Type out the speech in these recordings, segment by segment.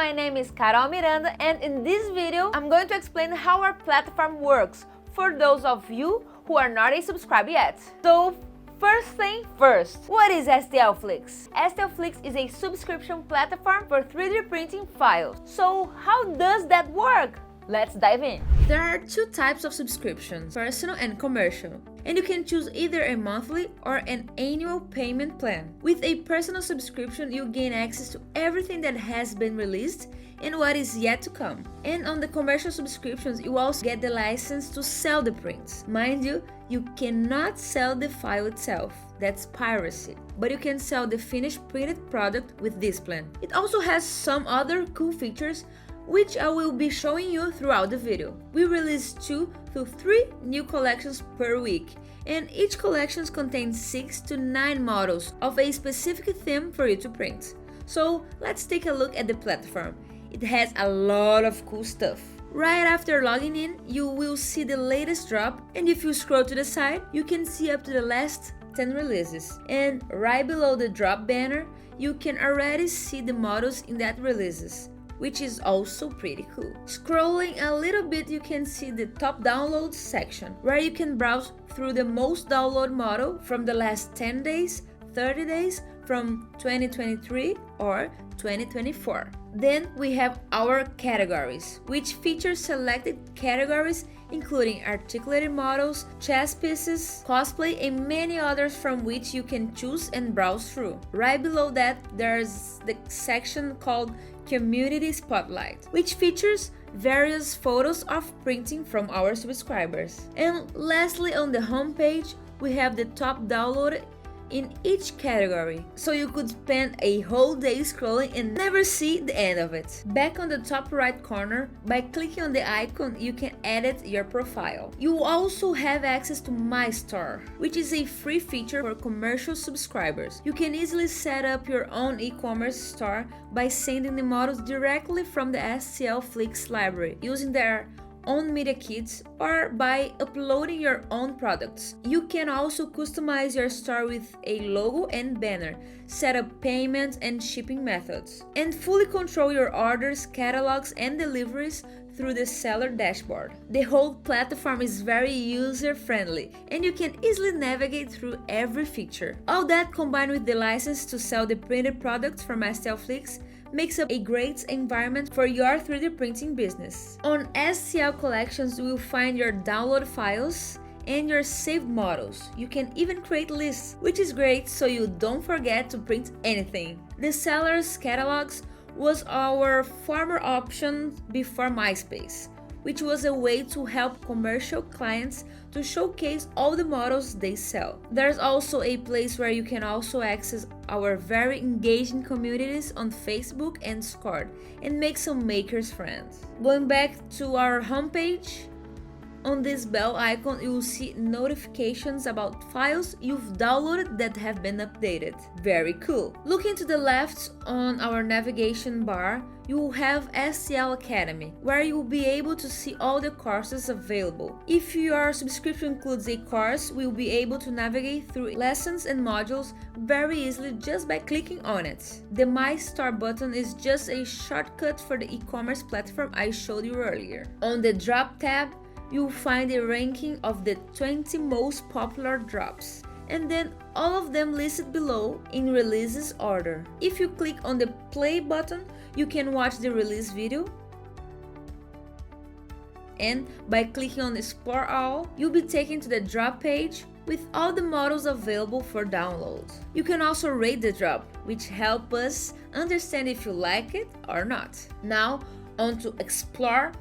my name is Carol Miranda, and in this video, I'm going to explain how our platform works for those of you who are not a subscriber yet. So, first thing first, what is STLFLIX? STLFLIX is a subscription platform for 3D printing files. So, how does that work? Let's dive in. There are two types of subscriptions, personal and commercial, and you can choose either a monthly or an annual payment plan. With a personal subscription, you gain access to everything that has been released and what is yet to come. And on the commercial subscriptions, you also get the license to sell the prints. Mind you, you cannot sell the file itself. That's piracy. But you can sell the finished printed product with this plan. It also has some other cool features which I will be showing you throughout the video. We release 2 to 3 new collections per week, and each collection contains 6 to 9 models of a specific theme for you to print. So let's take a look at the platform. It has a lot of cool stuff. Right after logging in, you will see the latest drop, and if you scroll to the side, you can see up to the last 10 releases. And right below the drop banner, you can already see the models in that releases, which is also pretty cool. Scrolling a little bit, you can see the top downloads section, where you can browse through the most downloaded model from the last 10 days, 30 days, from 2023 or 2024. Then we have our categories, which feature selected categories including articulated models, chess pieces, cosplay, and many others from which you can choose and browse through. Right below that, there's the section called Community Spotlight, which features various photos of printing from our subscribers. And lastly, on the homepage, we have the top downloaded in each category, so you could spend a whole day scrolling and never see the end of it. Back on the top right corner, by clicking on the icon, you can edit your profile. You also have access to My Store, which is a free feature for commercial subscribers. You can easily set up your own e-commerce store by sending the models directly from the STLFLIX library using their own media kits or by uploading your own products. You can also customize your store with a logo and banner, set up payments and shipping methods, and fully control your orders, catalogs, and deliveries through the seller dashboard. The whole platform is very user-friendly, and you can easily navigate through every feature. All that combined with the license to sell the printed products from STLFLIX makes up a great environment for your 3D printing business. On STL collections, you will find your download files and your saved models. You can even create lists, which is great so you don't forget to print anything. The seller's catalogs was our former option before MySpace, which was a way to help commercial clients to showcase all the models they sell. There's also a place where you can also access our very engaging communities on Facebook and Discord and make some makers friends. Going back to our homepage, on this bell icon, you will see notifications about files you've downloaded that have been updated. Very cool. Looking to the left on our navigation bar, you will have STL Academy, where you will be able to see all the courses available. If your subscription includes a course, we will be able to navigate through lessons and modules very easily just by clicking on it. The My Store button is just a shortcut for the e-commerce platform I showed you earlier. On the Drop tab, you'll find a ranking of the 20 most popular drops, and then all of them listed below in releases order. If you click on the play button, you can watch the release video, and by clicking on Explore All, you'll be taken to the drop page with all the models available for download. You can also rate the drop, which helps us understand if you like it or not. Now, on to Explore.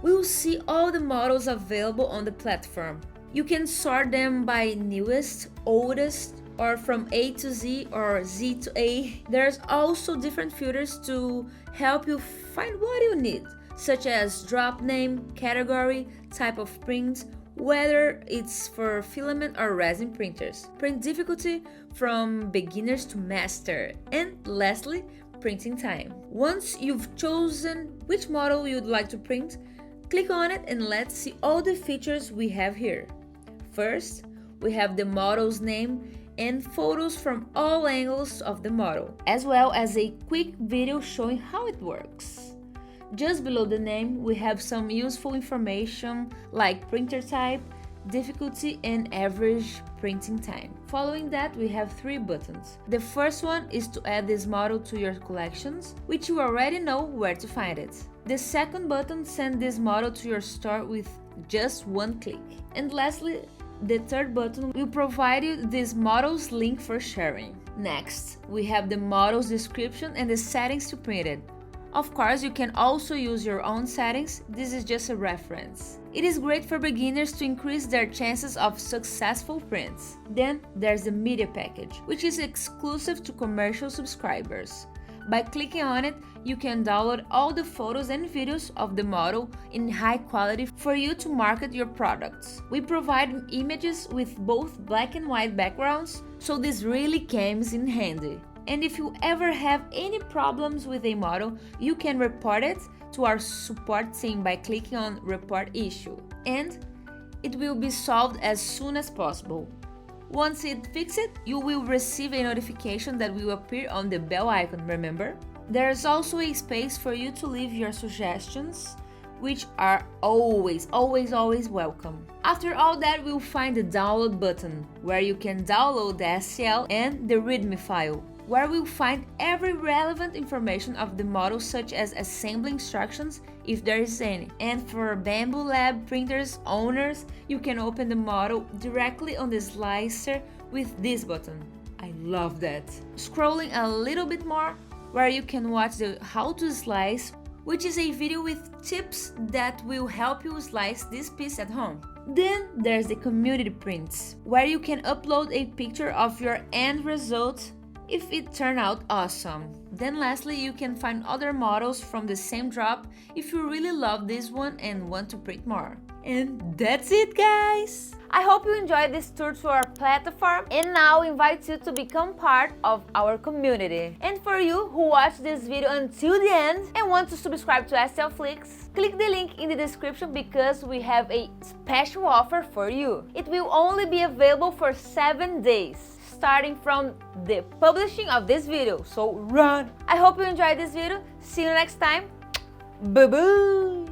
We will see all the models available on the platform. You can sort them by newest, oldest, or from A to Z or Z to A. There's also different filters to help you find what you need, such as drop name, category, type of print, whether it's for filament or resin printers, print difficulty from beginners to master, and lastly, printing time. Once you've chosen which model you'd like to print, click on it and let's see all the features we have here. First, we have the model's name and photos from all angles of the model, as well as a quick video showing how it works. Just below the name, we have some useful information like printer type, difficulty, and average printing time. Following that, we have 3 buttons. The first one is to add this model to your collections, which you already know where to find it. The second button sends this model to your store with just 1 click. And lastly, the third button will provide you this model's link for sharing. Next, we have the model's description and the settings to print it. Of course, you can also use your own settings, this is just a reference. It is great for beginners to increase their chances of successful prints. Then there's the media package, which is exclusive to commercial subscribers. By clicking on it, you can download all the photos and videos of the model in high quality for you to market your products. We provide images with both black and white backgrounds, so this really comes in handy. And if you ever have any problems with a model, you can report it to our support team by clicking on Report Issue, and it will be solved as soon as possible. Once it's fixed, you will receive a notification that will appear on the bell icon, remember? There's also a space for you to leave your suggestions, which are always welcome. After all that, we'll find the download button, where you can download the STL and the README file, where we'll find every relevant information of the model, such as assembly instructions if there is any. And for Bamboo Lab printers owners, you can open the model directly on the slicer with this button. I love that. Scrolling a little bit more, where you can watch the How to Slice, which is a video with tips that will help you slice this piece at home. Then there's the community prints, where you can upload a picture of your end result if it turned out awesome. Then lastly, you can find other models from the same drop if you really love this one and want to print more. And that's it, guys! I hope you enjoyed this tour to our platform, and now invite you to become part of our community. And for you who watched this video until the end and want to subscribe to STLFLIX, click the link in the description because we have a special offer for you. It will only be available for 7 days, starting from the publishing of this video, so run! I hope you enjoyed this video. See you next time. Bye bye!